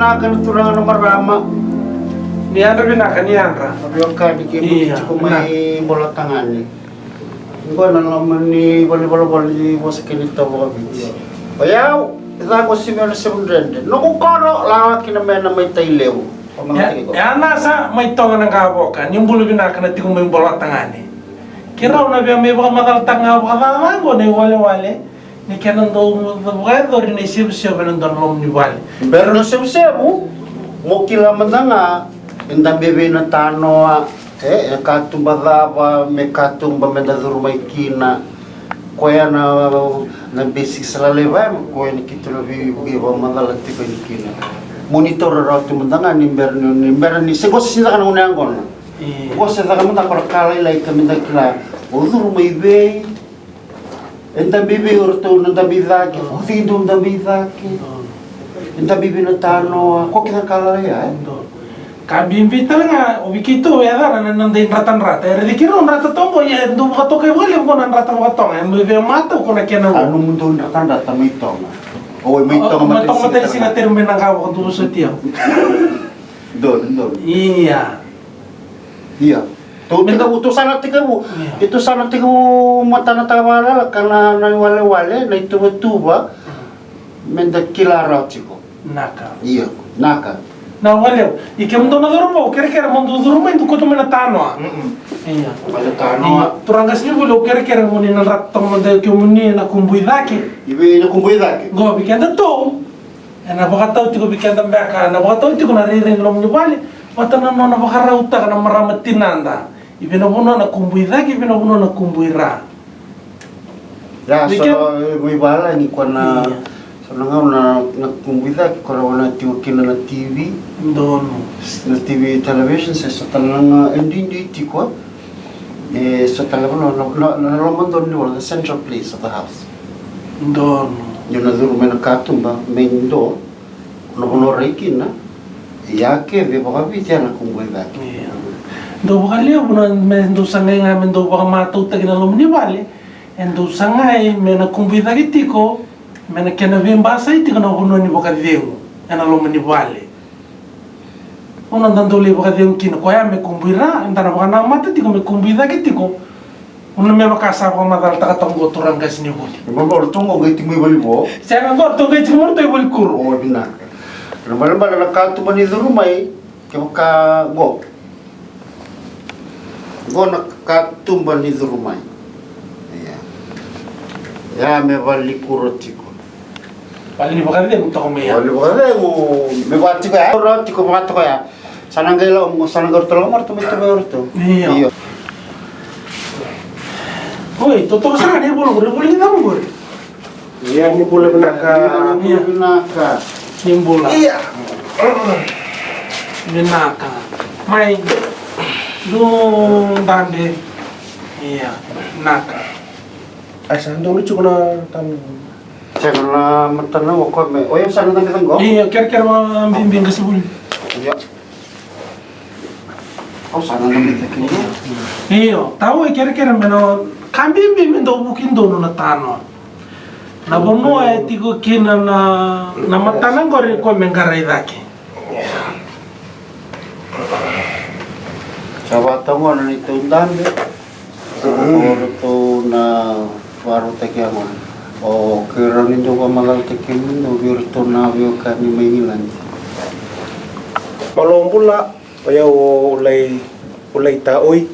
binakan turangan ng marama. Ni Andra binakan ni Andra. Kapag di ko may bola tangan ni. Hindi ko nalaman ni bali-bali di mo sa kinito mo kabits. Bayaw, ito ko si Meron 700. Nung karo, lang kinamen na may taylew. Ya nasa may tonga ng kabokan, yung bulo binakan natin kung may bola tangan ni. Kiraw na biya may baka makaltang nga baka ko na wale-wale. Ni kanan daw mo rin na isip-isip ng dalawang ni wale. Pero na siya mo, mo kilaman na nga, yung bebe na tano, katumba daba, may katumba may dadurumay kina, kuya na basic sa lalibay, kuya ni kito na bibiba malalati ko ni kina. Monitor raw tumanda nga, nimber ni, sigos sila ka nang unang ko na. Kung sa kami na kalay kami na kila, durumay bay, yung bibi urto ng dabidaki, ufido ng dabidaki. Yung bibi na tano, kung kinakalay ay. Kabimbi talaga, ubikito ya da nanday ratan-rata. Eri dikira on rata tongo ya do ka to kay wala ko nan rata wa tonga. Mo be mata ko na kena. Ano mo do ratan-rata may tonga. O may tonga matay sing terme nang kawo ko sa tiyo. Don. Iya. To tika utusan natin mo. Ito sana tika mo mata na tawala kana na wale-wale na ituba. Menda kilara chiko. Naka. Iya, naka. Na wale, ikam do na dormo, kere mo do dormo indu ko to mena tano. Iya. Wale tano. Turangas ni bulo kere mo ni na ratong mo de ko mo ni na kumbuidake. Ibe na kumbuidake. Go bikenda to. Na bakataw tiko bikenda mbaka, na bakataw tiko na rireng lom ni wale. Mata na no na bakarauta kana maramatinanda. Ibe na buno na kumbuidake, ibe na buno na kumbuira. Ya, so may bala ni ko na so na kumbuidake ko na tiwakina na TV. Dono. Na TV television sa talagang hindi ko. Sa talagang nalaman doon ni wala the central place of the house. Dono. Yung naduro may nakatumba, may ndo, kuno reikin na. Yake, baka bitya na kumbuidake. Iya. Do bakali ako na mendo sangay nga mendo baka matutag na lumni wale. Endo sangay me na kumbida kitiko, me na kena basa itiko na kuno ni baka demo. Ena lumni wale. Una dandole baka demo kino koya me kumbira, enda na baka na mata tiko me kumbida kitiko. Una me makasa ko madal ta katong goturang gas ni buli. Mabor tungo gati mo ibali mo. Saya ngor to gay timur to ibul kuro. Oh binak. Bala na katumba ni rumay, kaya ka go. Go nakatumba ni rumay. Ya me bali kurotiko. Bali ni baka demo to ko me ya. Bali baka mo me bati ko ya. Kurotiko mato ko ya. Sanang gelo mo sanang gortolo mo to to. Iya. Oi, toto sa ni bolo ni na mo. Iya ni bola benaka. Nimbola. Iya. Binaka. May do dande. Iya, naka. Asa ando lucu na tam. Saya na matana ko me. O yung sana nang go? Iya, kira mo bimbing ka sa buli. Iya. Oh, sana nang bimbing. Iyo, tahu kira meno kambing do bukin do no natano. Na bono tigo kina na matana gore ko mengarai dake. Sawa tamu na ito dande. Ito na waro takiamon. O kira nindo ka malal takiamon o virto na vio ka ni Maynila. Malong pula kaya ulay taoy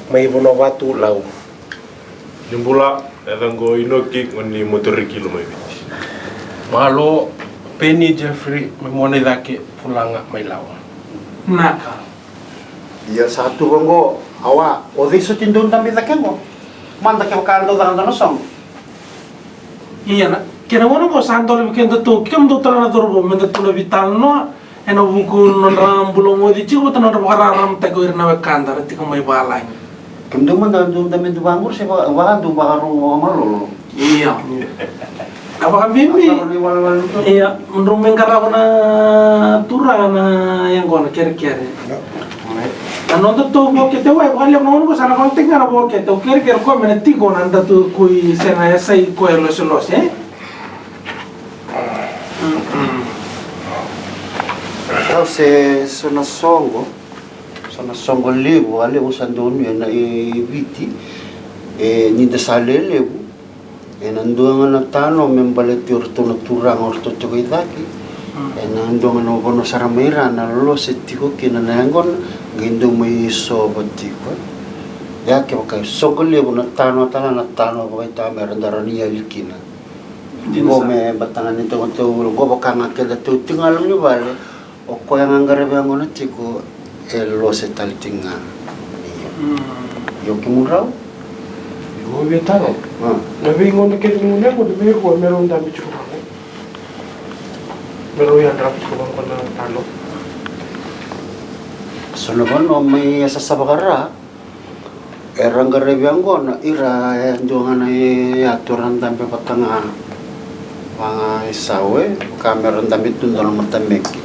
may bono batu lau. Yung pula, edang ko inokik ni motoriki lumay biti. Malo Penny Jeffrey may monay dake pulanga may lau. Naka. Iya satu ko awa o diso tindon tambi takemo. Manda ke kando dan song. Iya na. Kira mo ko sandol bikin to kim do tala na dorbo men to vital no eno buku non ram bulong mo di chibo to no bararam ta ko irna kandar ti ko may balay. Kendo man dan tambi do bangur se wa do baro amalo. Iya. Apa bimbi? Iya, menurut mengkara ko na tura na yang ko na kere-kere. Ano to boke te wai bali mo ko sana kon tinga na boke to kere-kere ko meneti ko nanda to kui sena ya sai ko los Kau se sona songo levo ale usandonu na viti ninda sale levo nanduanga na tano membaleti orto na turang orto chokoitaki nanduanga na bono saramera na lo setiko kina nangon gindo mai so batiko ya ke kai songo levo na tano bagai ta merandarani alikina go me batangan itu go bakanga ke da tu tingal ni bale o ko yang anggar bango na tiko lo setalitinga yo kimurau Yo vetano. Na vingo na kete mune ko de ko meron da bichu ko. Meron yan rapid ko na talo. Sonoban o may sasabakara erang garebianggo na ira ndonga na aturan dambe patanga mga isawe kameron dambe tundal matameki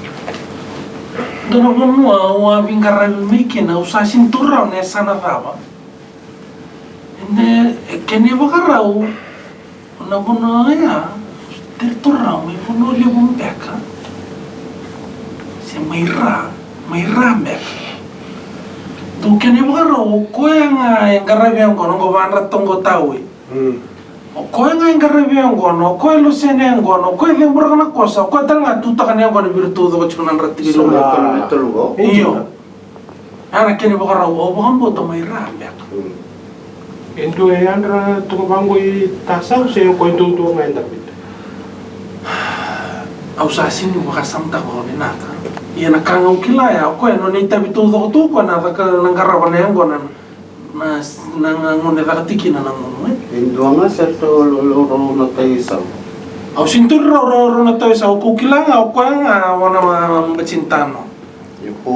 Dono bonua wa vingarra mikina usasin turra ne sana dava. Ne kene bakarau na bono ya ter turra mi bono le bombeka. Se maira mek. Tu kene bakarau ko yang garra biang kono go banra tongo tawi. Ko yang garra biang kono ko lo sene kono ko de burana kosa ko tanga tu takane kono virtudo ko chunan ratti lo tulugo iyo ana kene bakarau o bombo to maira mek. Endo andra to bango I tasa se ko endo to ngain dapat. Au sasin ni wakasam ta ko binata. Ia nakanga ukilaya ko no ni tabi to ko na ka nangara baneng ko na ngone ka tikina na ngono induanga serto lo na tayo au sintur ro na tayo sa ko kilanga ko nga wana mbacintano yuko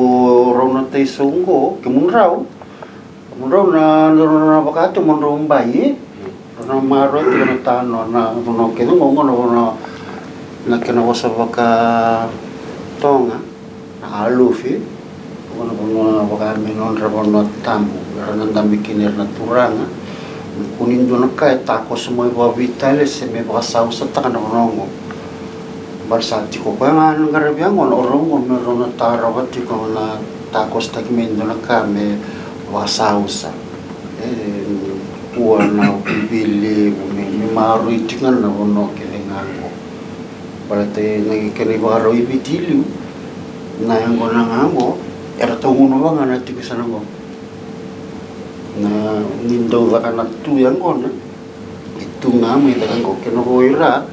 ro na tayo sunggo kimunraw na bakato monro mbayi na maro ti na tano na no keno ngono na kena wasa baka tonga na alufi ono baka menon rabono tambu ranan dambi kiner na turanga kunin do na kay tako semua iba vitale se me baka sausa ta kana rongo barsati ko pa nga nang garabiang ono rongo meron na tarawati ko na takos tagmendo na kame wasausa na bili ni maru itingan na ono kelengango palate ngi kene baro ibitilu na yang ko nangango era tunguno ba nga natikisa nango na nindo ba kana tu yang ko na itu ngami ta ko keno hoira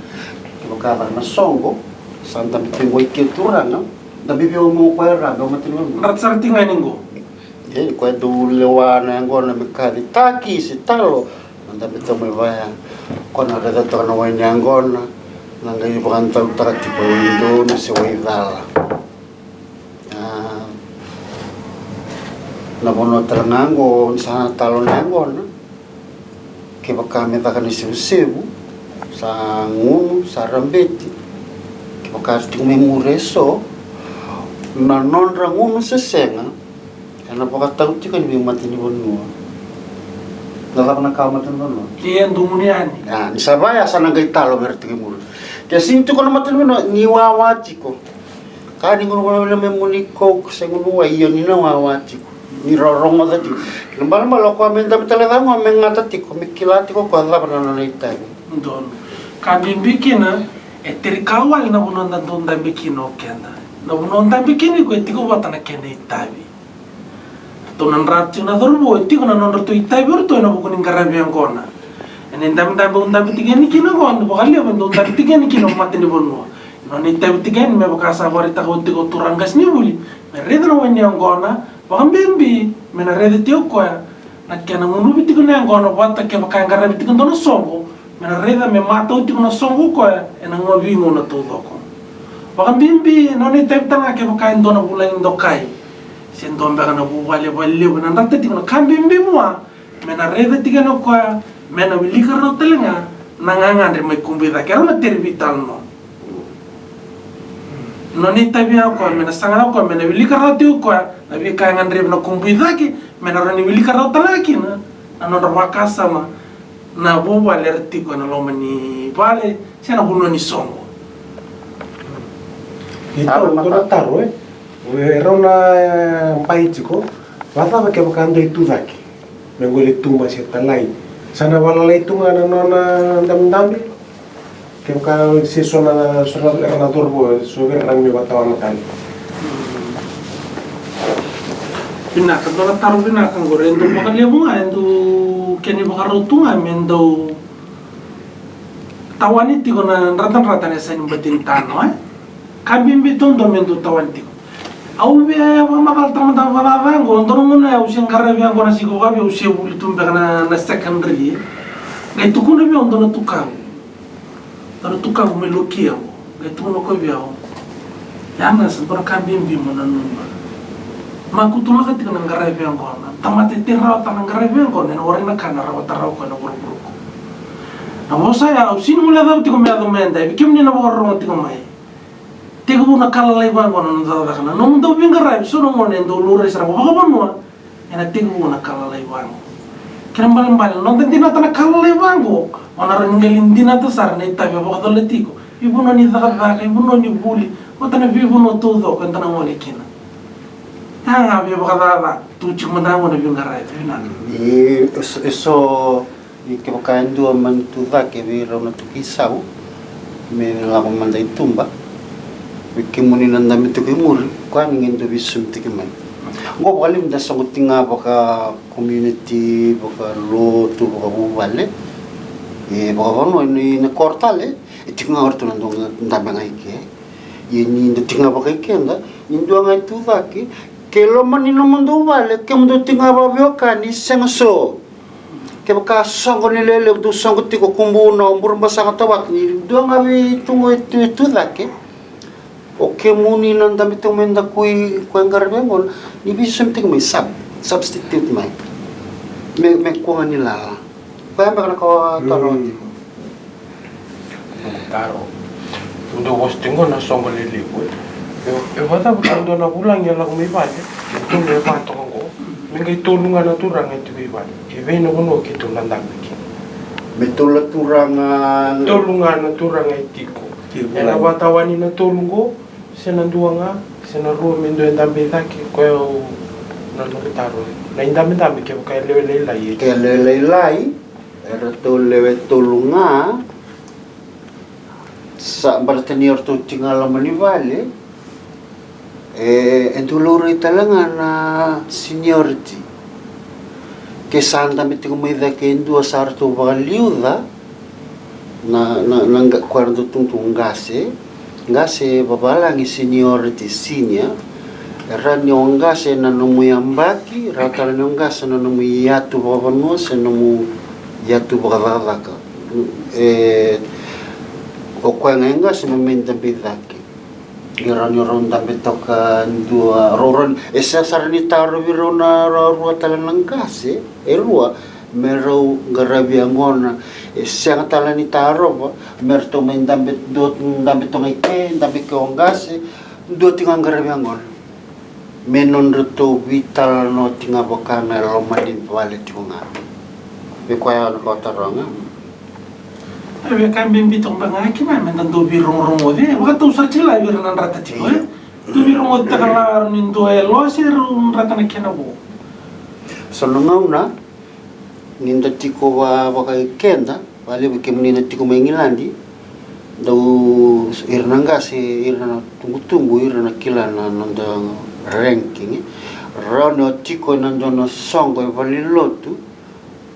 ko ka na songo santa bitingo ikituranga da bibio mo ko era do matino ratsarti nganingo ko do lewana ngo na mikali taki si talo nanda bito may baya ko na reda to na wanya ngo na ngai bukan tau takati ko indo na si waidala na bono talangango sa talo nango na ke baka me ta kan sibu sa ngunu sa rambeti ke baka tingme mureso na non ranguno sa senga ana baka tau ti kan bi mati ni bonua na na kama tan bono iya dumuniani na ni sabaya sa ngai talo merti ke mur ke sintu ko na mati ni wawati ko kani ngono na memuniko sa ngunu wa iyo ni na wawati ko ni rorongo tadi lembal malo ko amenda betalada mo mengata ti ko mikilati ko kwa la na ita don kadin bikina eterikawal na bunon na don da bikino kenda na bunon da bikini ko etiko batana kenda itabi to nan ratu na dorbo etiko na non ratu itabi orto na bukunin karabian kona enen dam bon da bitigeni kino ko ando bakali ben don da bitigeni kino matini bonno non itabi bitigeni me bakasa barita ko tiko turangas ni buli meredro wanya ngona Pambimbi mena rede tio ko na kena munu biti ko na ngono bata ke baka ngara biti ko no songo mena rede me mato ti ko no songo ko ena ngobi ngono to ko pambimbi no ni tep tanga ke baka ndo na bula ndo kai sen ndo mbega na bu wale na ndate ti ko kambimbi mua mena rede ti no ko mena wilika ro telenga na nganga ndre me kumbida ke na terbital no no ni tabia ko mena sanga ko mena wilika ro ti ko Nabi kaya ngandrib na kumbidaki menarani wilika raw talaki na ano rawakasa ma na buwa lerti ko na loma ni vale siya na buno ni songo Ito ko na taro Rona mpaitiko, vatava ke vakando itu zaki. Mengole tumba setalai. Sana wala lai tunga na nona ndam-ndambi. Ke vakando si sona na turbo, so verang mi vatawa makali. Pinakan dola taruh pinakan gore endo bakal dia bunga endo kini bakal rutunga mendo tawan itu kena ratan-ratan esa ni batin tano kambing beton do mendo tawan itu au be makal taman-taman bang go ndoro muna usian karena biang kona siko kabe usia buli tumbe kana na secondary ngai tukuna bi ondo na tukang taro tukang melokia ngai tukuna ko biao yana sebora kambing bi mona numa makutula ka tika nang garai biang kona tamate tiraw tanang garai biang kona na orang na kana raw taraw ko na buru-buru ko na mo saya sino mula daw tiko meado menda bikim ni na boro tiko mai tiko na kalalay biang kona na dada kana no daw biang garai so no mo nendo lure sara ko baka banwa ena tiko na kalalay biang kiram balang no tentina tana kalalay biang ko ona rangelin dinata sar na itabi baka dole tiko ibu no ni dada ibu no ni buli o tana bibu no todo kan tana mo lekina nga biya baka dada tuchik mandango na biyong garay Eso ke bakayan dua man tuda ke biro na tukisaw me lako manday tumba bikimuni nanda mi tukimuri kwan ngendo bisum tikiman ngo balim da sangut tinga baka community baka lotu baka bubale baka bano ni na kortale tinga orto nandong ndambe ngaike ni tinga baka ikenda indua ngai tuda ke lo manino mundo vale ke mundo tinga babio kani senso ke baka sango ni lele do sango tiko kumbuno mburumba sanga tawat ni do ngawi tungo itu dake o ke muni nanda mito menda kui ngarbengon ni bisum ting mai substitute mai me ko ngani la pa ba ko Taro. Undo was tingo na songo lili ko. Vata bukan na pulang ya lagu mibad. Itu le pato ko. Mingay tulungan na turang itu mibad. Ibe no kuno kito landang bikin. Betul turangan Tulungan na turang itu ko. Ena watawani na tulungo. Senandua nga. Senaru mendo endambe taki ko na taro. Na endambe ke kaya lewe lai. ke lelai era to lewe tulunga sa bartanior to tingala manivale entuluro italanga na seniority ke sanda miti kumida ke indua sarto bagaliuda na kwardo tungtung ngase babalangi seniority senior ranyo ngase na numuyambaki ratala ngase na numuyatu babano se numu yatu bagavaka o kwanga ngase mementa bidaki Giran ronda betoka dua roron esa sarani taro birona rua talanang kasi erua mero garabiangona esa talani taro ba merto mendambet dot ndambet ngike ndambet kongase dot tingang garabiangon menon reto vital no tinga bokana romadin pale tinga be kwaya no taronga Abe kambing bitong banga kima men do birong rongo de waka to sa chila bir nan rata tiko do birong od takala nin do elo sir rata na kenabo sonongauna ninda tiko wa waka kenda wale be kemni na tiko mengilandi do irnanga si irna tunggu irna kilana nanda ranking rono tiko nandono songo valilotu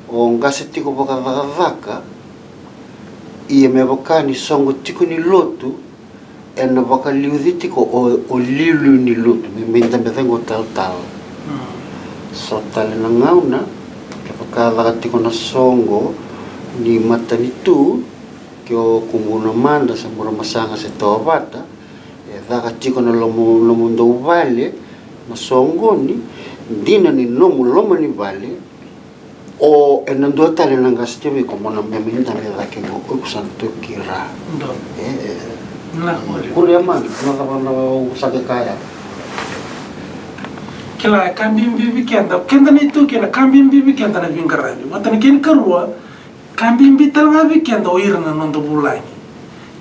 o ngase tiko waka vaka ia me bakani songo tiko ni lotu ena baka liudi tiko o lilu ni lotu me menda betengo tal so tal na ngauna ke baka baka tiko na songo ni mata ni tu kyo kumuna manda sa mura masanga se tobata baka tiko na lomo ndo vale na songo ni dina ni lomo ni vale o enando tale nanga steve como na meminda me da que go usan to kira ndo na kuria man na usage kaya kila kambing bibi kenda na itu kena kambing bibi kenda na bingarabi watana ken karua kambing bital ngabi kenda o irna nondo bulani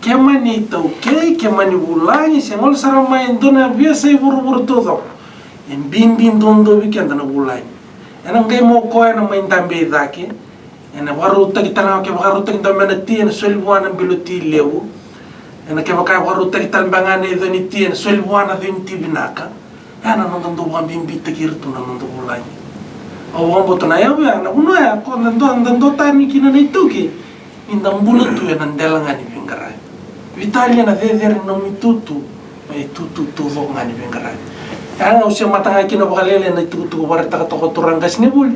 Kemani tau kemani bulangi sengol saramain dona biasa buru-buru todo. Yang bimbing dondo bikin dana bulangi. Enang kay mo ko na main tambe daki. Ena waruta kita na ke waruta kita menati en solbuana biluti lewu. Ena ke baka waruta kita bangane doni tien solbuana doni tibinaka. Ana nando bukan bimbing tekirtu na nando bulangi. Awang boto na yaw ya na uno ya ko nando tani kina na ituki. Indang bulut tu ya nandelangan ni pinggarai. Vitalia na dedere no mitutu, may tutu tuvo ngani pinggarai. Ang usia matanga kina bakalele na tutu barata ka toko turangas ni buli.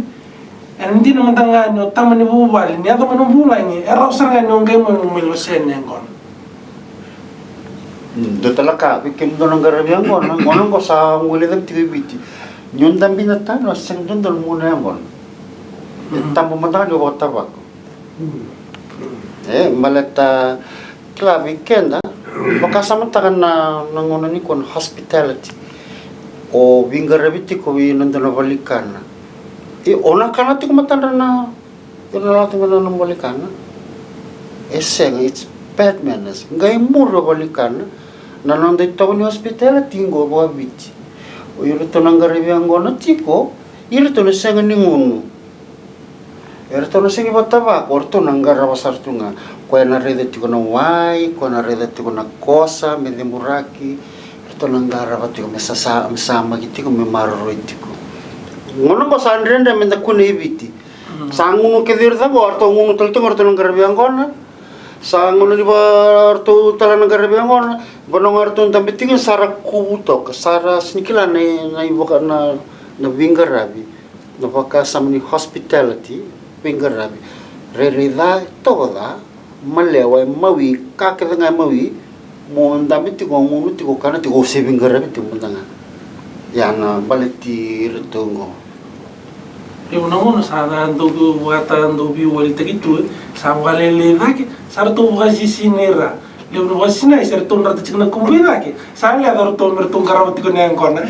Ang hindi naman tanga nyo tama ni bubali ni ato manong bulay ni eraw sa nga nyo ngayon mo milosen niya kon. Do talaga bikin do ng garabiang kon, ngon ko sa muli ng tibiti. Nyon dambi na tano sang dondol muna yang kon. Tamo matanga nyo ko tabak. Malata klabi kenda baka samantakan na nangunan ni kon hospitality o bingarabiti ko nandun na balikan na ona ka natin kumatanda na yun na natin na balikan na seng it's bad manners ngay muro balikan na nanday tawon ni hospitality ngo babiti o yun ito nang garabi ang gona tiko yun ito na sengan ni ngunu erto na singi bataba orto nanggara basartu nga ko na rede tiko na wai ko na rede tiko na kosa medemuraki erto nanggara batiko mesama giti ko memaro itiko ngono ko sandrenda menda kune ibiti sanguno kedirda go orto ngono telto orto nanggara biangona sanguno di orto tala nanggara biangona bonong orto tambitinga sara kubuto sara snikila na iboka na bingarabi na baka samni hospitality Pinggarabi, rerida toda, malewa mawi, kakek nga mawi, mo dami tigo munu tigo kana tigo se pinggarabi tigo mundanga. Yana baleti retungo. Yo namo na sa ando wata ando bi wali tagitu sa walele lagi sa to wasi sinera. Leo no wasi na ser to nrata chikna kumbira ke. Sa le ador to mertung karawati ko nang kona.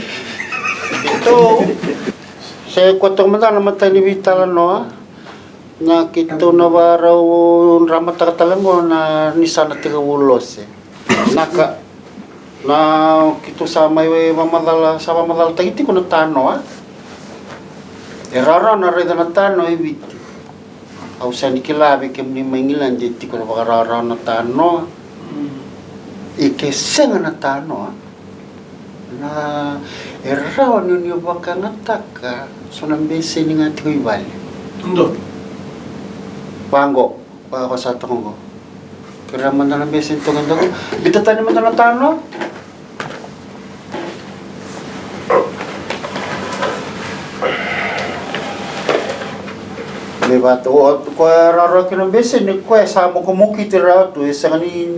Ito, sa kwatong mata na mata ni Vitala no. Na kito na waraw ramat takatalango na nisana tiga ulos naka na kito sa may mamadala sa mamadala tagiti ko na tano erara na reda na tano ibiti au sa nikilabi kem ni mangilan jeti ko na bakarara na tano ike senga na tano na erara ninyo baka ngataka so nambese ni nga tigo ibali Ndo. Banggo, ko sa tong ko. Kira man na besin to ganda ko. Bitatan man na tano. Leba to ko raro kino besin ni ko sa mo ko muki tira to isa ni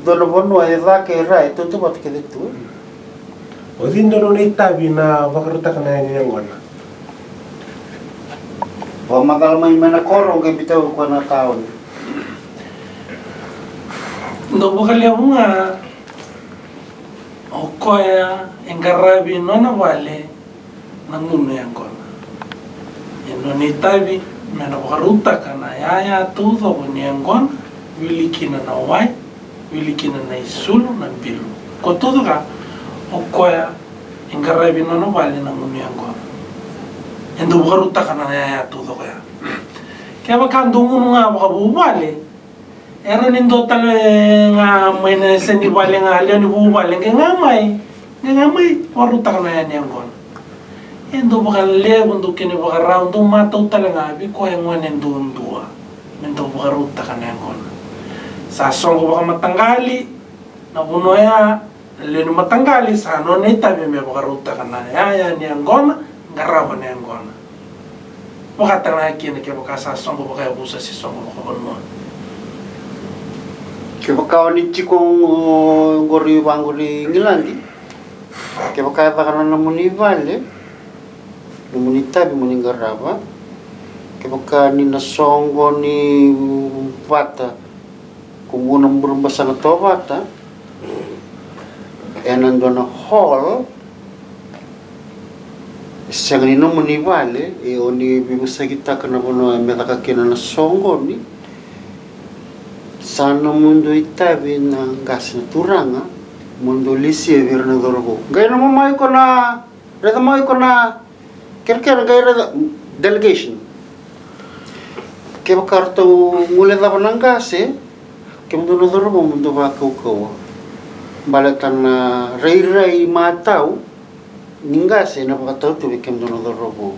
dono bono ay ra ke ra ito to bat ke dito. O dindo no itabi na bakaruta kana yang ngona. Wa magal may manakorong kay bitaw ko na taon. Ndo bakali ako nga o kaya engarabi no na wale nanguno yang kona. Ino ni tabi mena bakaruta kana yaya tudo ko niyang kona wilikina na wai wilikina na isulu na bilu. Ko todo ka o kaya engarabi no na wale nanguno yang kona. Endo bakaruta kana yaya tudo kaya. Kaya bakandungo nga bakabubali. Ero nindo talo nga may na seniwale nga alyo ni bubali nga ngamay waruta kana yan yang kon. Endo bakale undo kini bakaraw undo mataw talaga bi ko yang wanen dua. Endo bakaruta kana yang kon. Sasong ko baka matanggali na puno ya alyo ni matanggali sa ano ni tabi may bakaruta kana yan yang kon ngaraw na yang kon. Baka talaga kini kaya baka sasong ko baka busa si song ko baka Kaya baka ni chikong gori wangori ngilandi. Kaya baka baka na muni vale. Muni tabi muni garaba. Kaya baka ni nasongo ni bata. Kung unang berbasa na to bata. Kaya nandun na hall. Siya nga nino muni vale. O ni bimusa kita ka na muna metaka kina nasongo ni. sana mundo itabi na gas na turanga mundo lisi vir na dorgo gay na mamay ko na reda mamay ko na kira gay reda delegation ke bakarto mule da ng gas ke mundo na dorgo mundo ba ko balatan na ray matao ningas na bakataw tu ke mundo na dorgo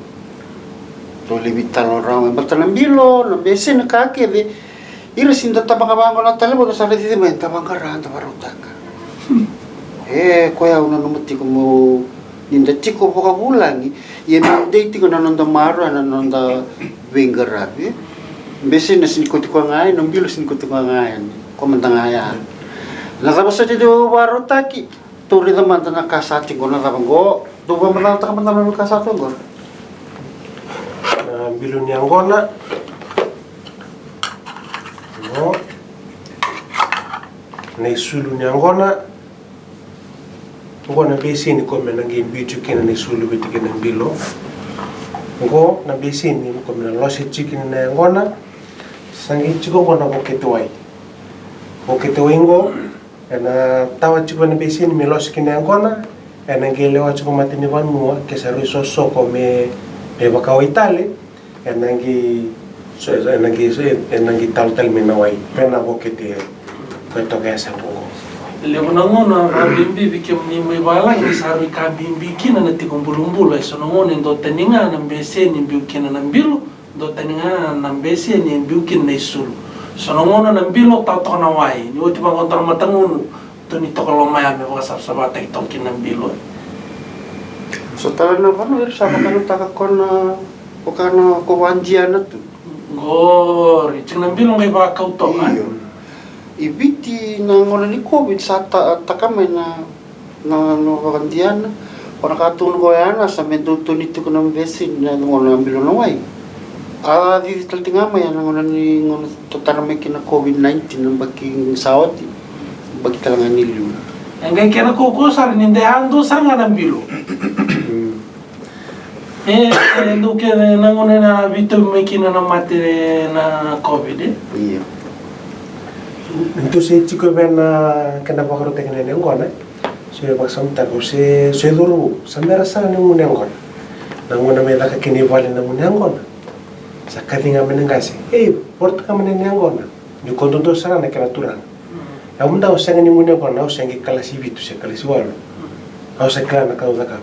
to libitan orang batalan bilo na bese na kake de ira sinda tabang-abango na talabo sa redi de tabang karan tabarutaka koya una numati ko mo ninda tiko po kabulangi ye mandate ko na nanda mara na nanda wengarabi bese na sinikoti ko ngayon ng bilo sinikoti ko ngayon komandangaya nakabasa ti do barutaki turi naman na kasati ko na tabango do ba manata ka man na kasati ko bilo ni Angola no nei sulu ni Angola ngona besini ko mena ngi bitu kena nei sulu bitu kena bilo ngo na besini ko mena losi chicken na Angola sangi chiko ngona boketoi ngo na tawa chiko na besini me losi kena Angola ena ngelewa chiko matini vanua ke sa riso soko me bakao Itali enangi tal minawai pena bokete ko gasa ko le bonangona abimbi bikem ni mai bala ni saru ka bimbi kina na tikumbulumbulu ay sonongone ndo taninga na mbese ni biukina na mbilo ndo taninga na mbese ni biukin na isulu sonongona na mbilo tato na wai ni uti bangontar matangunu to ni tokolomaya me baka sabata itokin na mbilo so tala na bano sama kanu takakona Okana ko wanjia na tu. Gori, cina bilang kay baka to kan. Ibiti na ngona ni COVID sa takame na no wanjia na. Kung nakatulong ko yan sa menduto nito ko ng besin na ngona bilo na way. Di taltinga may ngona ni ngona totarame kina COVID-19 ng baking sawat. Bagi talangan nilu. Ang kaya ko hindi ando sa nga ng bilo. Endo ke nangone na vitu mekina na mate na COVID Iya. Itu se chico bena kena bakaro tekene ngona. Se baksam ta ko se duru samera sa ni ngona. Nangona me laka kini vale na ngona. Sa kadinga menengasi. Porta ka menengona. Ni kondondo sa na kena turang. Amunda usanga ni ngona usanga kalasi vitu se kalasi walo. Ausa kana ka udaka.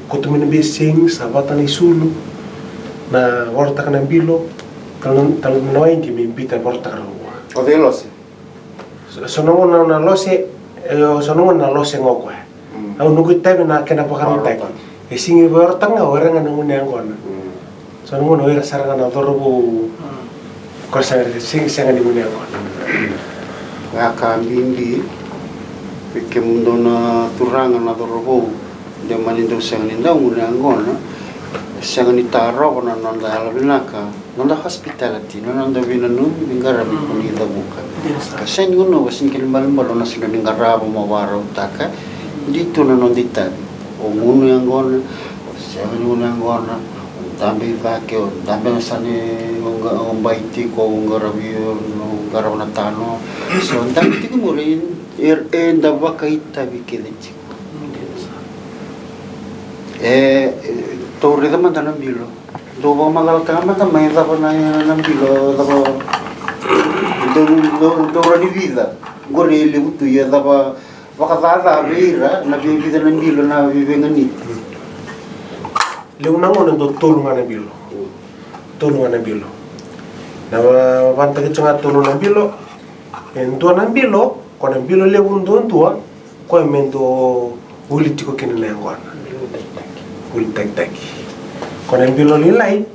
Koto mina besing sabata ni sulu na warta kana bilo kalau menoin ki mimbita warta kana O de los. sonongo na lose sonongo na lose ngoko au nuku tabe na kena pakaro tak singi warta nga orang na ngune angona sonongo no era saranga na dorobu kosa sing sanga ni ngune angona Ngaka bindi pike mundo na turanga na dorobu dia manindo sang ninda nguna angona sang ni taro na nanda alabinaka nanda hospitality nanda binanu bingara ni da buka kasi nguno wasin kilmal malo na sila bingara mawara utaka dito na nondita o nguno angona sang nguna angona tambe vake o tambe sane ngombaiti ko ngarabiyo ngaraw na tano so ndamti ko murin enda bakaita bikelechi Tore naman ng bilo. Dobo magal ka naman may dapat na ng bilo dapat do ni vida. Gore libutu ya dapat wakatata beira na bibida ng bilo na bibengan ni. leunang ono do tulungan ng bilo. Tulungan ng bilo. Na banta ke changa tulungan ng bilo. Endo ng bilo, ko ng bilo lebundo tua, ko mendo ulitiko kinelengwana. Ultek-teki. Kone bilo lilai,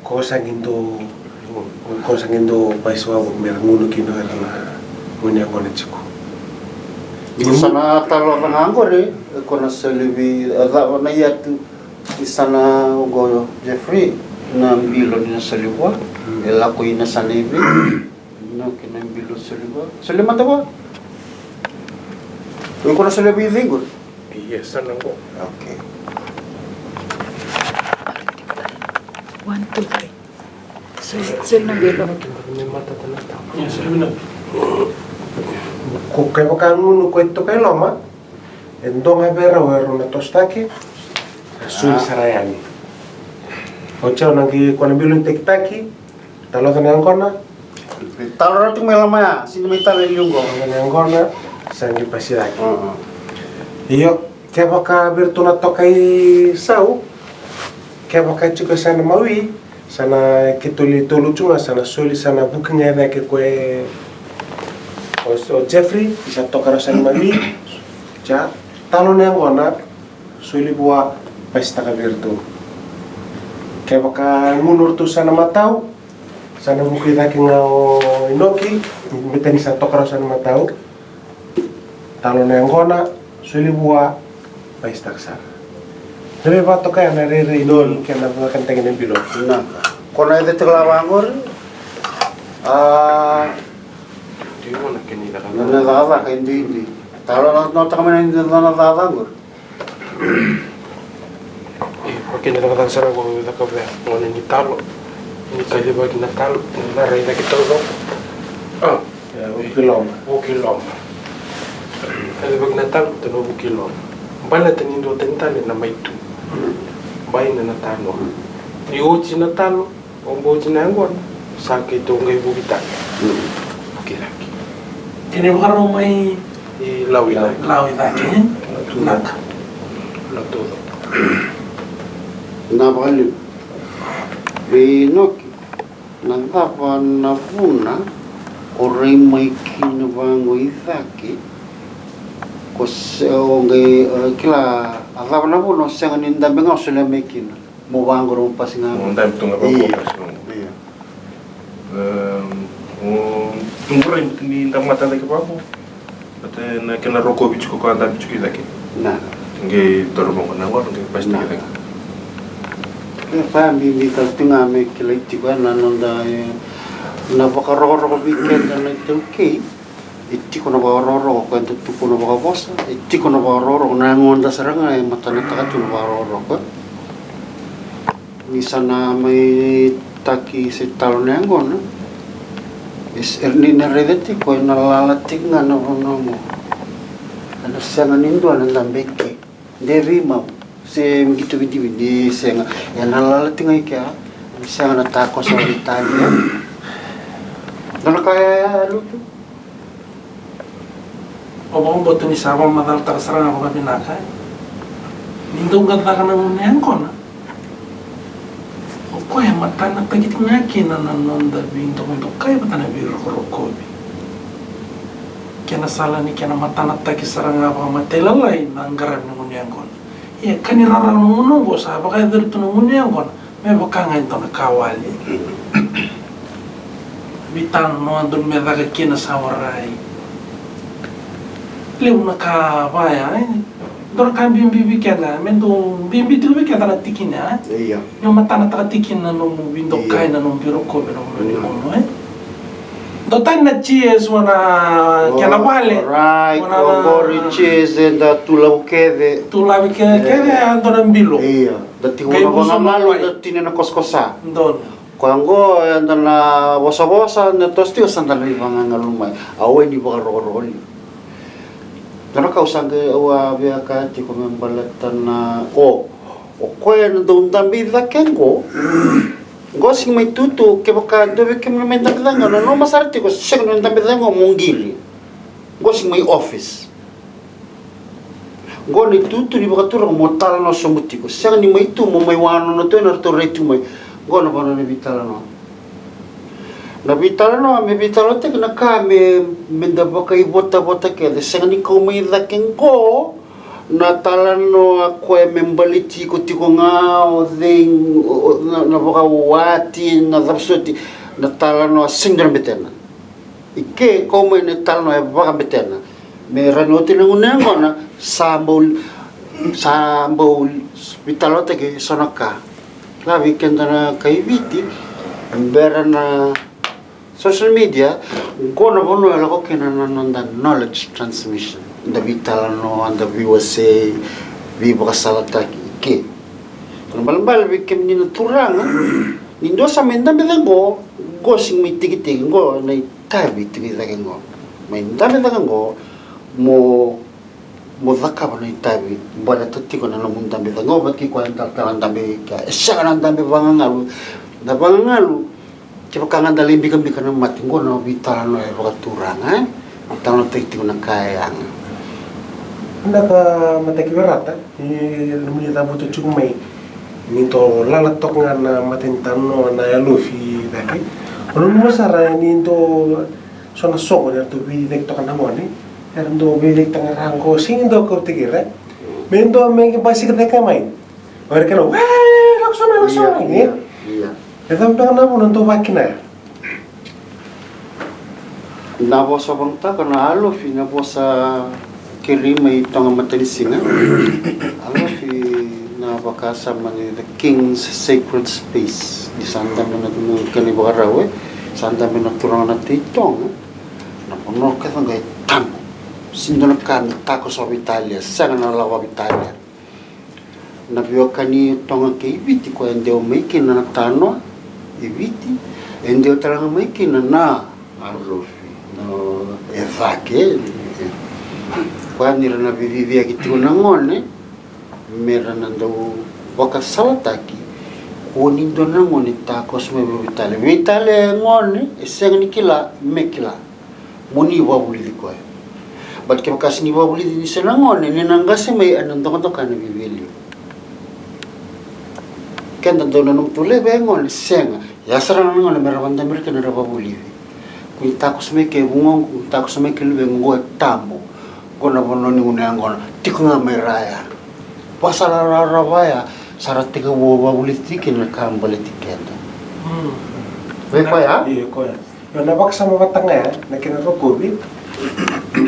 ko sangindo paiswa merangunu kino na munya kone chiko. Sana talo pangangore, ko na selibi ada na yatu isana go Jeffrey na bilo ni seliwa, ela ko ina sanibi. No kina bilo seliwa. Seliwa ba? Ko na selibi linggo. Iya, sana ko. Okay. 1, 2, 3. Sul na bilo. Yes, Ko kaya baka ngunu ko ito kay loma. Endong habera wero na tostaki. Suli sarayani. Ocha nangi ko na bilun tektaki. Talo kan yang kona. Talo rating may lamaya, sino may talo yung go? Kan yang kona sangi pasiraki. Iyo kaya baka birtu na to kay sau. Kaya baka juga sana mawi. Sana kituli tolu cuma sana suli sana booking area ke kue o Jeffrey bisa tokar sana mawi. Ja talon yang kona suli buat pesta kabirtu. Kaya baka ngunur tu sana matau. Sana bukit lagi ngau inoki, betani sa tokar sana matau. Talon yang kona suli buat pesta kesana. Lebih bato kaya nariri ini kaya nabukan tengin yang bilo. Nah, kona ito tiglawangor, Di mana kini dah kan? nanadada, hindi. Talo na kami na hindi nanadadangor. Pakai ni dah sarang ko dah kabe. Mana ni talo. Ni kali bagi na talo. Na rai na kita do. Ya, ukilom. Bukilom. Kali bagi na talo tu no bukilom. Bala tani do tentale na maitu. Bai na talo. Ni uci na talo. Ombo uci na angon. Sakit tu ngai bukita. Laki. Kini bukan rumai Di lawi na. lawi lagi. Nak. Latudo. Napakali. Binoki, nagapa na puna, oray may kinubango itaki, ngay kila, atapa na puno, siya nga nindambi nga sila may kina, mubango rin pa singa. Dami tu ngapa Iya. ko. Tunggu ni ndak mata lagi apa? Ate na kena rokok bicu ko anda bicu kita ke. Na, Nge dorong ko na ngor nge pasti kita. kaya pa, bibitaw tinga may kila iti ko, nanonda, napakaroro ko bikin na ito okay. Iti ko napakaroro ko, kaya ito ko napakabosa. Iti ko napakaroro ko, nangonda sa ranga, matanata ka ito napakaroro ko. Misa na may taki si talo na yan ko, no? Is erni na redeti ko, nalalatik nga na ano mo. Ano siya nga ninduan, ang lambeki. Hindi rimaw. Si gitu di siya nga, yan nalalatik nga ikya. Siya nga natako sa Italia. Ano kaya luto? Obang boto ni sabang madal sarang ako kami nakay. Nindong ganda ka ng unihan ko na. O kaya mata na tagit nga kinanonda binto kung kaya mata na biro ko rokobi. Kaya nasala ni kaya na mata na tagit sarang ako matelalay na ang garab ng unihan ko na. Iya kanirara ng unong ko sa baka dito ng unihan ko na. May baka nga ito nakawali. Bitan no andun may daga kinasawaray. Liw na kabaya, dor kan bimbi kaya mendo bimbi tu kaya na tikin na. Iya. Yung mata na tikin na nung bindo kaya na nung biro ko biro mo Do tan na cheese wana kaya na bale. Right, gori cheese and tulaw kede. Tulaw kaya ando ng bilo. Iya. Dati Kaya ko gusto na malo, mo, dati na koskosa. Don. Kuanggo anda na bosa-bosa na tosti sandal ni pangangalumay. Away ni baka roroli. Karena kau sangge awa biya ka ti ko membalatan na o koya na doon dambi da kengo. Gosing may tutu ke baka dobe ke may dagdang no masarti ko siya no dambi da ngo mungili. Gosing may office. Go ni tutu ni baka turo mo tala no sumuti ko. Siya ni may tu mo may wano no to na to retu may. Go na bana ni bitala no. Nabitala no, may bitala te na kami mendaba kay bota-bota ke de sanga ni ko may daking ko natalan no ako membaliti ko tiko nga o ding na baka wati na zapsoti natalan no sindra betena ike ko may natalan no baka betena may ranoti ng unang ko na sambol bitala te ke sonaka labi kenda na kay biti bera na social media, ko na bono ala ko kinananda knowledge transmission. Da vitala no anda viwase vibo kasalata ki. Kung balbal bikim ni naturang, nindo sa menda medango, go sing may tigitig go na tabi tibi dagengo mai ndame dagengo mo zakaba na tabi bala tatiko na lamun dambe dagengo baki ko ang talan dambe ka esya na dambe bangangalu na bangangalu kipa kangan dalimbi kambi kana matingo na bitano e bakaturang tano tatiko na kayang Naka mataki berata, lumuni tabu tu cuma mai minto lalatok ngana matintano na yalufi daki. Orang masara ni into sona soko ni tu bidik to kana moni, erndo bidik tengah rangko sing do ko tikira. Mendo mengi basi ketika main. Mereka kena, wah, laksana ini. Iya. Kita pengen apa nonton makina. Nabo sa bangta kana alofi nabo sa kilima itong matalisinga. Alofi na bakasa man the King's Sacred Space di sanda na kani bagarawe sanda na turang na titong na puno ka ngay tang sindo na kan tako sa Italia sa na lawa Italia na biyo kani tonga ke ibiti ko endeo making na tano ibiti endeo talaga making na alofi no evake kwa nira na vivivia kitu na ngone mera nando waka sawataki kuni dona ngone takos me vitale vitale ngone eseng nikila mekila muni wabuli ko bat ke bekas ni wabuli ni sena ngone ni nangase mai anando ko kan bibili kan dona num tule be ngone senga ya sarana ngone mera wanda mereka na wabuli ku takos me ke bungong ku takos me ke lube ngo tambo kona bono ni unangona tikunga meraya pasala rawaya saratika wo wabulitiki na kambale tikenda ko ya Iya ko ya. Yo nabak sama batanga ya, nakina rokobi.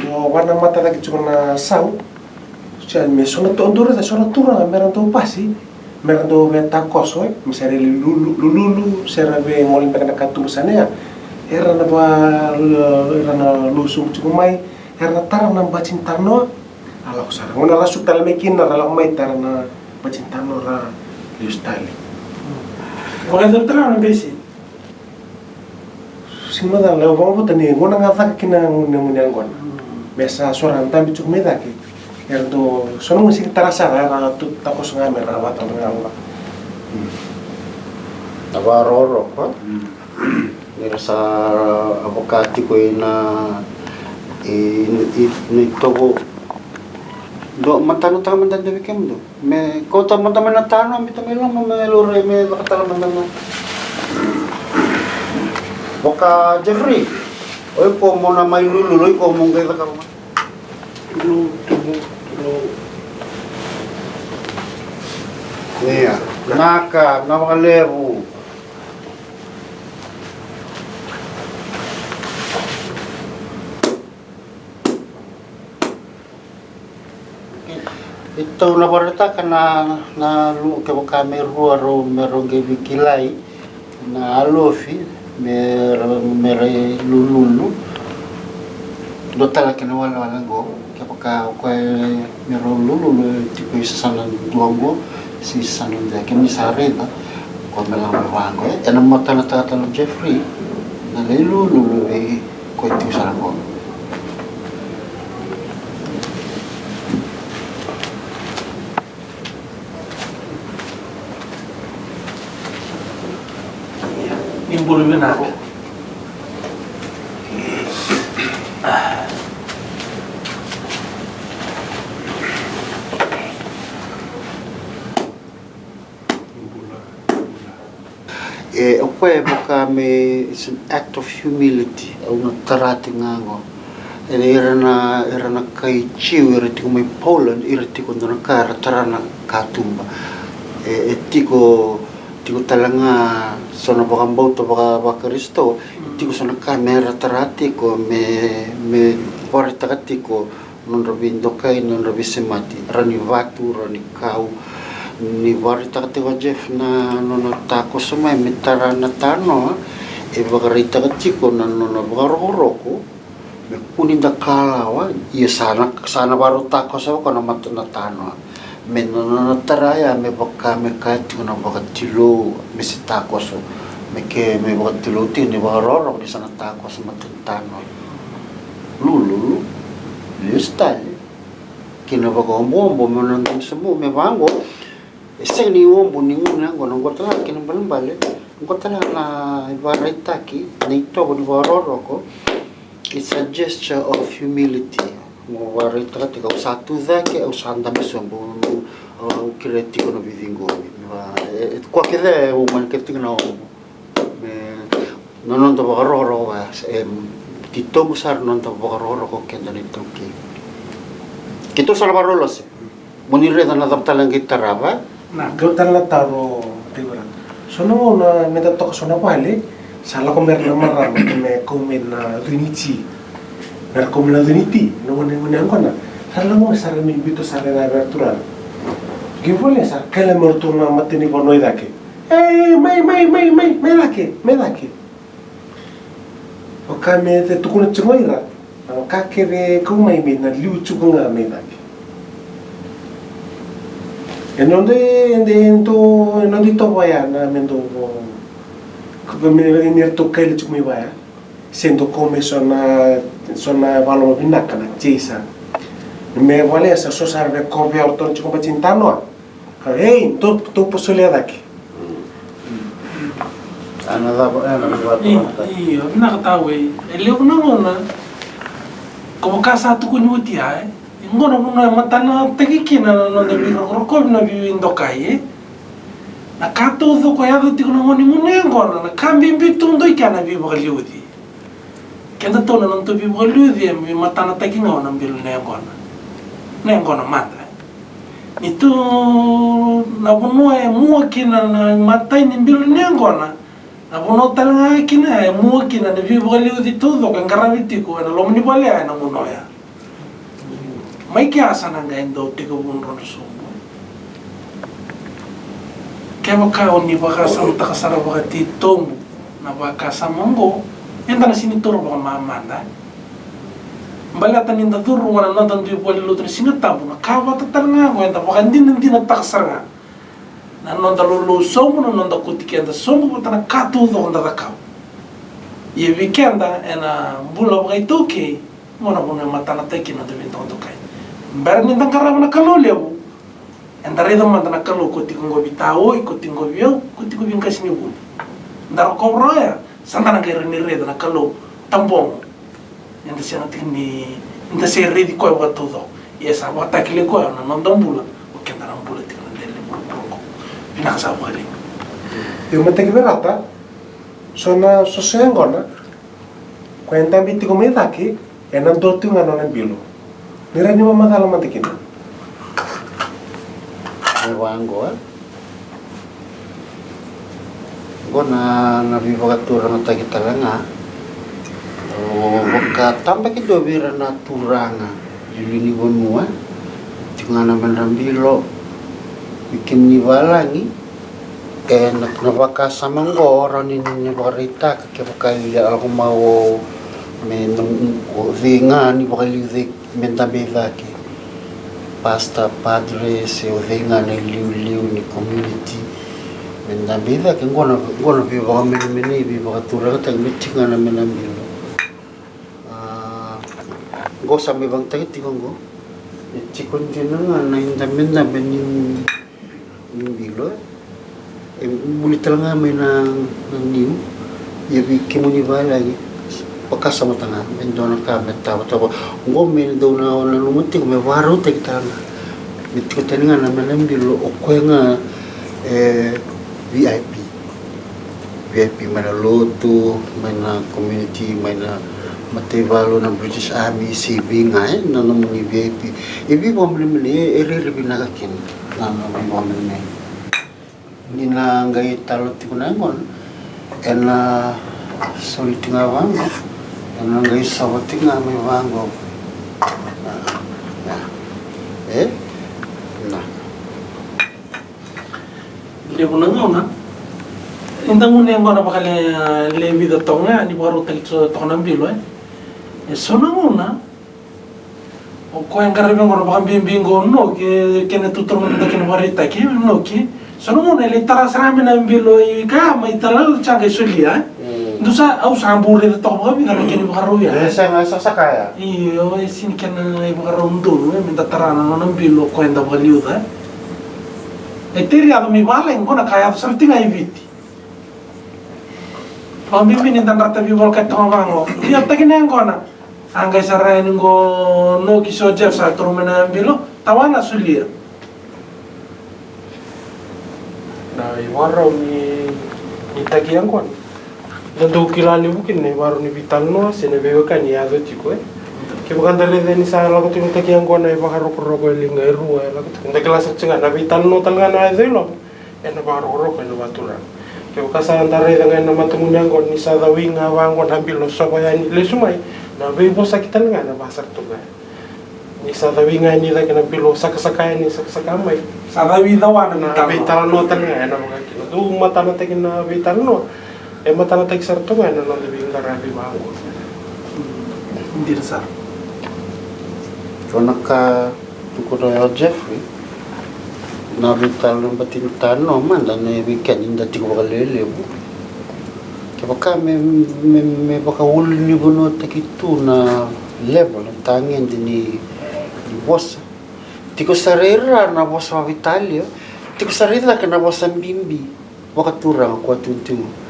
Mo warna mata lagi cuma na sau. Sian me sono to ondura da sono tura meron to pasi. Meron to beta koso, misare lulu serabe ngolin pekana katu sana ya. Era na lusum cuma mai era tara na bacintarno ala usara ngona la sutal mekin na la mai tara na bacintarno ra liustali Wala sa tala na besi. sino da la vamo tani ngona ngata kina ngone ngon mesa soran tambi cuk medaki erdo sono musik tarasa ra tu tapos ngame ra bata ngala navaroro ko nira sa avocati ko ina togo do matano ta man dande weekend do me ko ta man na tano mi to me lang me lore me nakatala man na boka Jeffrey oy ko mo na may lululoy ko mo gay ka mo niya naka namakalebu ito na barita ka na kami ruaro merong gibikilay na alofi mere lululu do talaga kinawala go kapag ko merong lululu tipo isa sana duango si sana da kami sarita ko melang wango yan ang mata na tatanong Jeffrey na lululu ko ito sa ko Imbul benar. Opo kami is an act of humility au natarati ngango era na kai chiu era tiko mai Poland era tiko na kara tarana katumba tiko talanga sono bakambau to baka Kristo tiko sono kamera tarati ko me porta katiko non robindo kai non robisemati rani vatu rani kau ni warita katiko Jeff na non tako sumai mitara na tano bakarita katiko na non bakaroko me kunin da kalawa iya sana baru tako sa ko na matuna tano me non taraya me baka me katiko na bakatilo me sitako so Meke me wakatiluti ni warorok di sana tako sa matintano. Lulu, listal. Kina bagombo menonton semua me bango. Ese ni ombo ni una ngono ngotala kina balambale. Ngotala na ibaritaki na ito di waroroko. It's a gesture of humility. Mo warita ka satu zake au sanda mesombo kireti kono bidingoni. Kwa kile o man kireti na non to bagaroro wa tito musar non to bagaroro ko kenda ni toki kito sala barolos munire dan na taptalang gitarra ba na gautan la taro tibra sono na me to sono pale sala ko mer na marra me come na riniti mer come la riniti no ne ancora sala mo sara mi bito sara na apertura che vuole sa che la mortuna matini con noi da che me da che o kame te tukuna tsungoira o kakere kumai me na liu tsukunga me da che e non di to vaya na mendo come venire to kele tsukumi vaya sento come sona valo binaka na chesa me vale esa so sarve copia autor tsukuma cintano hey to posole da che Iya, nakatawa eleo na ngona. Como casa tu kunyuti ai. Ngona muna matana tegikina no de biro rokov na bindo kai. Na kato do ko yado ti kono ngoni mune ngona na kambi bitundo ikana bi bogaliudi. Kenda tona non to bi bogaliudi mi matana teginga ona bil ne ngona. Ne ngona mata. Itu na bunua mua kina na matai ni bil ne ngona. Na bono talanga kina mua kina na vi bogaliudi todo kan karavitiko na lomni bale na munoya. Mai ke asana nga endo tiko bunron sumbo. Kaya ka oni baka sa utakasara baka titomo na baka sa mongo enda na sinituro baka mamanda. Balata ninda duru wana nonton di boli lutri sinatabu na kawa tatalanga ngo enda baka hindi na takasara nga. Na nonda lulu somo na nonda kutiki enda somo bata na katudo onda takaw. Ye weekenda ena bula baka itoke mona muna matana teki na debento kai. Baru nintang karama na kalo lebu, entare dong mantana kalo kuti konggo bitao, kuti konggo biau, kuti konggo bingkas ni bun. Ndaro kobro ya, santana kaya rinire na kalo tambong. Yang tasi nanti ni, tasi redi koi buat todo. Ya sa buat takile koi na nondong bula, oke ntarang bula tiga nandele bulu. Pinak sa bali. Yung matagi berata, sona soseng gona, kwenta biti kumedaki, enam dotu nganonan bilo. Nira nyo mamadala mantikin. Ewango go na nabibagatura na tagitalanga waka tambah kido bira na turanga yuli bonua tingana mandambilo bikin ni balangi enak na baka samanggo ron ini barita kakibakay ako mau menung zinga ni bakali mentabela ke pasta padre se ovenga na liu ni community mentabela ke ngona bi ba meni bi ba tura ta mitinga na menambilo go sa me bang tagiti go chikon dinanga na indamenda benin bilo muli talanga me na niu ya bi kimuni lagi pakas sama tanga mendona ka meta tawa ngome do na ona lumuti me waru te kitana mitko teninga na menambilo okwenga VIP mana lotu mana community mana matevalo na British Army CB ngai na namuni VIP ibi bomle ere binakin na bomle nina ngai talo tikunangon ena solitinga wango ena ngai sawatinga me wango na Lebunanga indang muna yang gona bakal lebi da tonga ni baru tagito tonga nambilo sona ngona o ko yang karebe ngora bakal bimbingo no ke kene tutur mo da kene barita ke no ke Sono muna le taras rami na mbilo ka may talal changa sulia. Dusa au sambure de tobo kami kana kini bakaru ya. Saya nggak sasakaya. Iyo sini kana bakaru ndu minta tarana na mbilo kwenda baliuda. Eteri ado mi bala ngona kaya something ai viti. Pambibi ni tanda tabi bol kat tawango. Iya takina ngona. Angga sarai ngo no kiso Jeff sa turumena mbilo tawana sulia. Na iwarau ni tagiang kon. Nandu kilali mungkin ni baru ni vital no sene bewekan ya do tiko ke bukan dari ni sa lagu tu tagiang kon na bakar roko linga iru lagu tu ndak kelas cenga na vital no talga na zelo en baru roko no baturan ke bukan sa antara dengan nama temunyang kon ni sa dawinga wangon ambil lo soba ya ni le sumai na be bosa kita ngana basar tu ga ni sa dawinga ni lagi na bilo sakasakaya ni sakasakamai Sadawi dawan na vital no talga na mga kilo du mata na tagin na vital no mata na tag sarto nga na nang lebih ngarabi mango. Hindi sar. Kona ka tukuro ya Jeffrey na vital ng batintano man na weekend inda tiko bakalele bu. Kaya me baka uli ni bono takitu na level ng tangin din ni boss. Tiko sarera na boss wa Vitalio. Tiko sarera ka na boss ang bimbi. Wakaturang kwa tuntungo.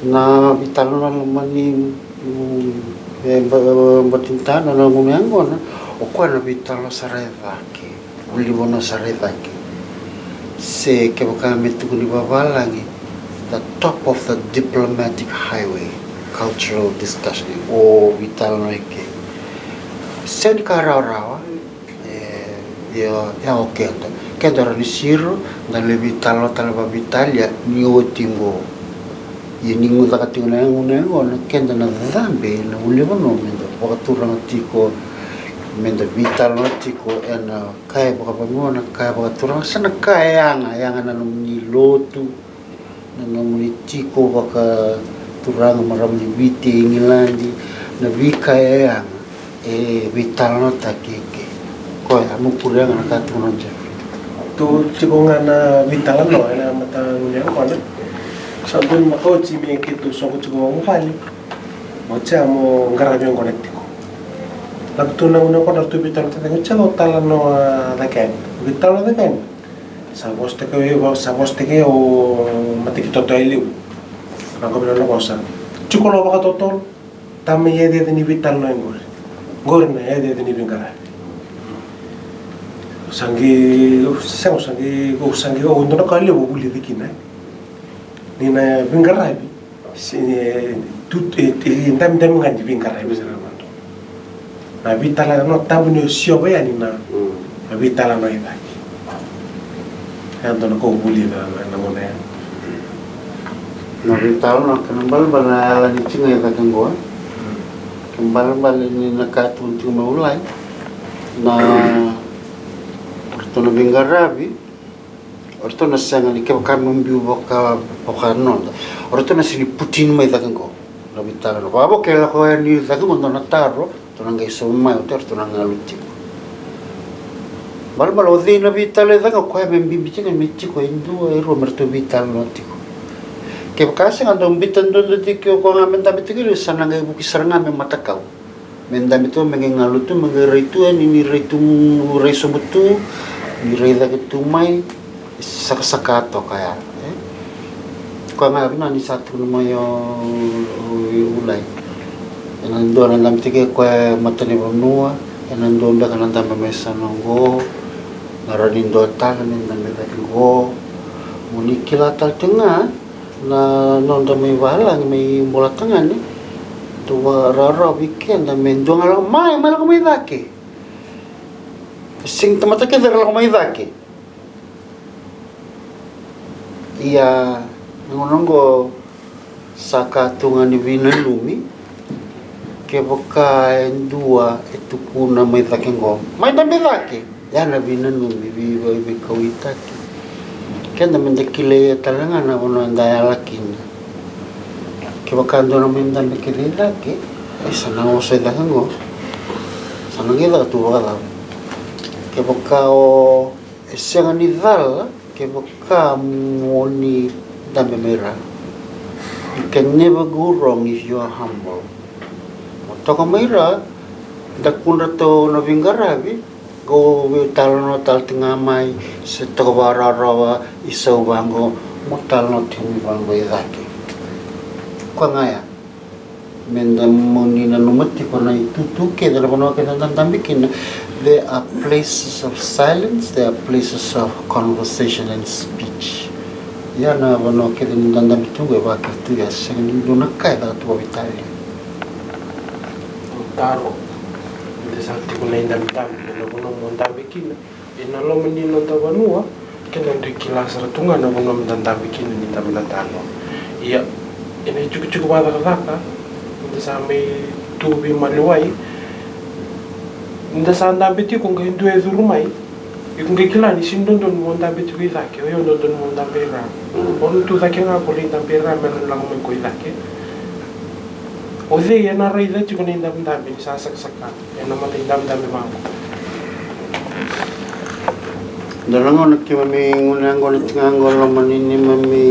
Na vital na naman ni batintano na ngumiango na o kwa na vital sa redake uli mo na sa redake se ke baka metu ni babalangi the top of the diplomatic highway cultural discussion o vital na ke sen kararawa ya okay kendo ra ni siro na le vital talaba vitalia ni o timbo Yeningu takati na kenda na dhambe na ulewa no mendo wakatura na tiko mendo vital na tiko ena kaya baka pamona kaya wakatura sana kaya yanga na numni lotu na numni tiko baka turang maramni viti ingilandi na vikaya yanga vital na takike koya mukuri yanga na katuna Jeffrey tu tiko nga na vital no ena mata ngunya ko sabun makochi me kitu songo chugo ngfali mocha mo ngarajo ngonektiko labtu na una ko dartu bitar te ngchalo tala no da ken bitar da ken saboste ke o matiki toto eliu na ko no cosa chukolo baka toto tamme yede ni bitar no ngor na yede ni bingara sangi o ndo ka lewo buli dikina Nina bingarabi sini tut ndam nganji bingarabi sana mando na vitala no tabu ni sioba ya nina na vitala no ida ando no ko buli na ngone no vital no kanambal bala ni chinga ya kango kembal ni nakatun tu maulai na orto no bingarabi orto na sanga ni kaya mambiu boka non orto na sini putin mai dakango na vital no babo kaya ko ni dakango no nataro to nang iso mai orto nang aluti bal odi na vital dakango ko membi bicinga mechi ko indu ero merto vital no tiko kaya kasi nga dong bitan doon dito ko nga mendami tigil sana nga buki saranga me matakau mendami to mengengalutu mengeraitu ni reitu reiso betu ni reida ketumai sakasakato kaya ko nga ni satu no mayo ulay nando na lam tige ko matani bonua nando da kananda mesa nongo naranindo talan nando da go munikila tal tengah na nonda may walang may bola tengah ni tu rara weekend na mendong alang mai malang may dake sing temata ke dalang may dake iya ngonongo saka tunga ni vinalumi ke boka endua itu kuna may dake ngo may dambe dake yana vinalumi vi kawitaki kenda mendekile talanga na ono ndaya lakin ke bakando na mendan bekile laki sana ose dango sana ngila tu wala ke bakao esenga ni dal ke kamu ni dambe mera. You can never go wrong if you are humble. Toko mera dakunda to no vingaravi go tal no tal tingamai se toko wararawa isau bango motal no tingi bango idaki. Kwa ngaya menda monina numati kona itutuke dala bono ke tantambikin. There are places of silence, there are places of conversation and speech. Yana bono ke tantambitunga ba kertu ya segni duna kai da tu vitali. Taro de sakti ko na indam-dam na bono mondambikina inalo menino tawanua kena de kilas ratunga na bono mondambikina ni tamna tano iya ene cukup bada kaka de same tubi maluai nda sandambiti ko ngai due zurumai ikunge kila ni sindondon mondambiti ko ilake yo ndondon mondambera on tu zake nga ko lindambera men la ko ilake Oze yana raida chiko ni ndam-ndam ni sasaksakan. Yana mata ndam-ndam mango. Dalango na kimami ngunango na tingango lamanini mami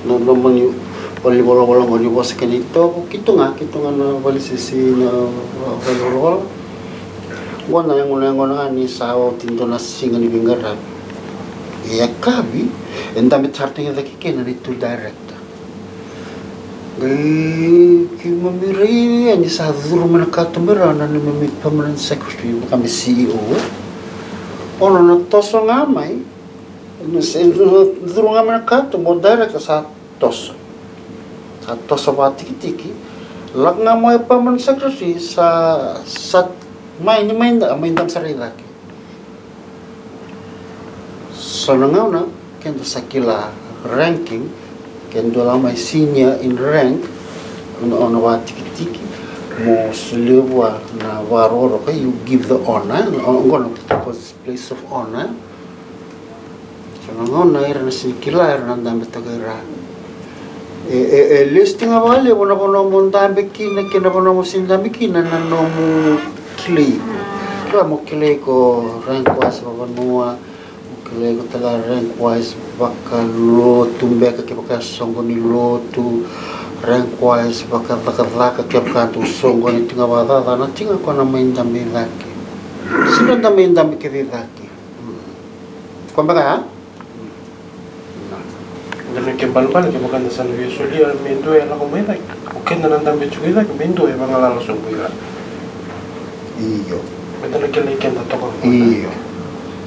nolomani wala ngoni bos kenito kitunga na walisisi na wala wana ngunango na ni sao tinto na singa ni bingara. Ya kabi endam charting da kikena ni tu direct. Kimamiri ani sa zuru manakatumira na ni mami permanent secretary kami CEO. Ono na toso ngamai. Zuru ngamai nakato mo direct sa toso. Sa toso ba tiki-tiki. Lag nga mo permanent secretary sa may indam sa rilaki. So nangaw na kendo sa kila ranking kendo lamai senior in rank ono wa tiki mo sulewa na waroro ka you give the honor ngono place of honor so ngono era na sikila era na betagara listing avale bono mondambe kina bono sindambe kina na no mo kile mo kile ko rank was babanua kile ko taga rank wise baka lotu mbeka ke baka songo ni lotu rank wise baka ke baka tu songo ni tinga wada na tinga ko na mainda milaki sino da mainda mikiraki kwa baka ha Ngano ke balbal ke baka na sa nuyo suli al mendo ya la komeda o kenda na ndambe chuida ke mendo ya banga la songo ya iyo metana ke le kenda toko iyo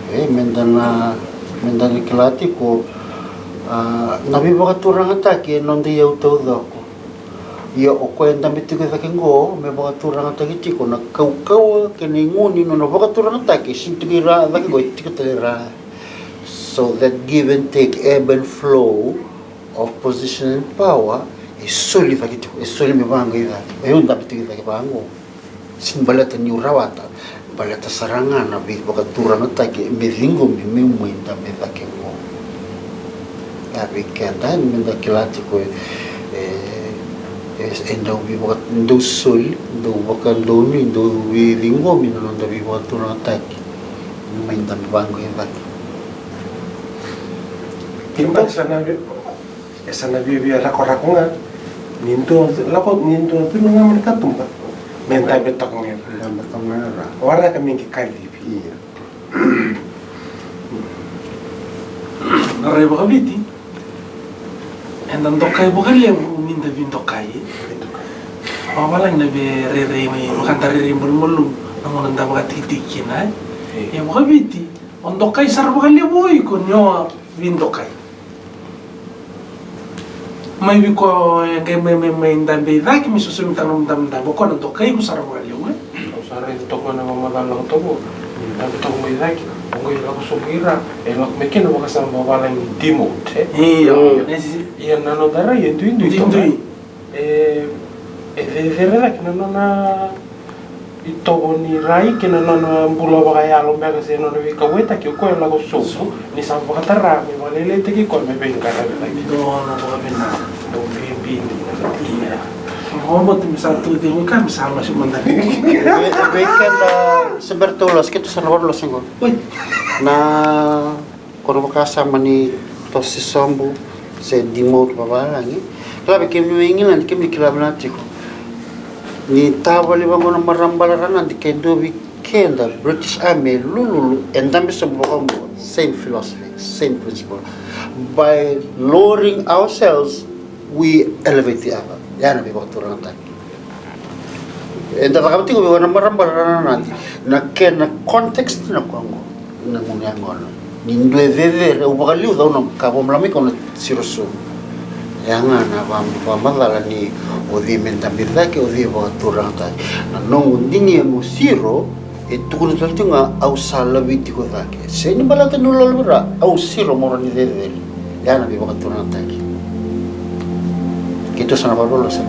mendana kilati ko nabi baka turang atake nonde yau tau dako ia o kwenda mitiko sakengo me baka turang atake tiko na kau kene nguni no baka turang atake sintigira dake go tiko tera so that give and take ebb and flow of position and power is solely fakitiko is solely me banga ida unda mitiko sake bango simbalata ni urawata balata sarangan na baka turang atake mezingo me muinda me sakengo kenda menda kilati ko enda ubi baka ndo sol ndo baka ndo ni ndo lingo mi no ndo bi baka turang atake menda bango ida Timba sana biya rako-rakonga ninto tu nga mereka tumba mentai betok ngera warna kami ke kali iya Ngarai baka biti endan tokai baka liam minda bin tokai awalang na be rere may makanta rere mulmulung namun nanda baka titikin ay ya baka biti on tokai sar baka liam boy ko nyo bin tokai may biko kay may indambe daki may susumita ng damdam ko nang tokai ko sar baka liam Usara itu toko na mamadalang toko tapi toko may like Ongo ila ko sugira ela mekena baka sa mabala ni demote iya nano dara yendu ito Zerela kina nona ito ni rai kina nona mbulo baka yalo mbega se nona wika weta ki ko la ko soso ni sa baka tara mi walele te ki ko me ben kara la ki do na baka bina do bi iya Ngomot satu di muka sama si mandan. Weekend sebertulos kita sa Norlos ngo. Uy, Na kono kasama ni tosi sombu se demote babalangi labi kemi mengilan kemi kilabanatiko ni tawali bango na marambalarangan di kendo weekend British Army lululu endambi sombo same philosophy, same principle. By lowering ourselves, we elevate the other. Yan ang bibakturang tayo. And the kamati ko biwa na marambalarangan nanti na kena context na kuango na munyangon. Nindwe veve ubakaliw daw na kapomlami ko na sirusu. Yang na pamadala ni odi mentambirake odi bakaturang tayo. Na nung dini mo siro itu kuno nga au sala witi ko dake. Seni balata nulolura au siro moro ni dede. Yana bi bakaturang tayo. Kito sana balolo sa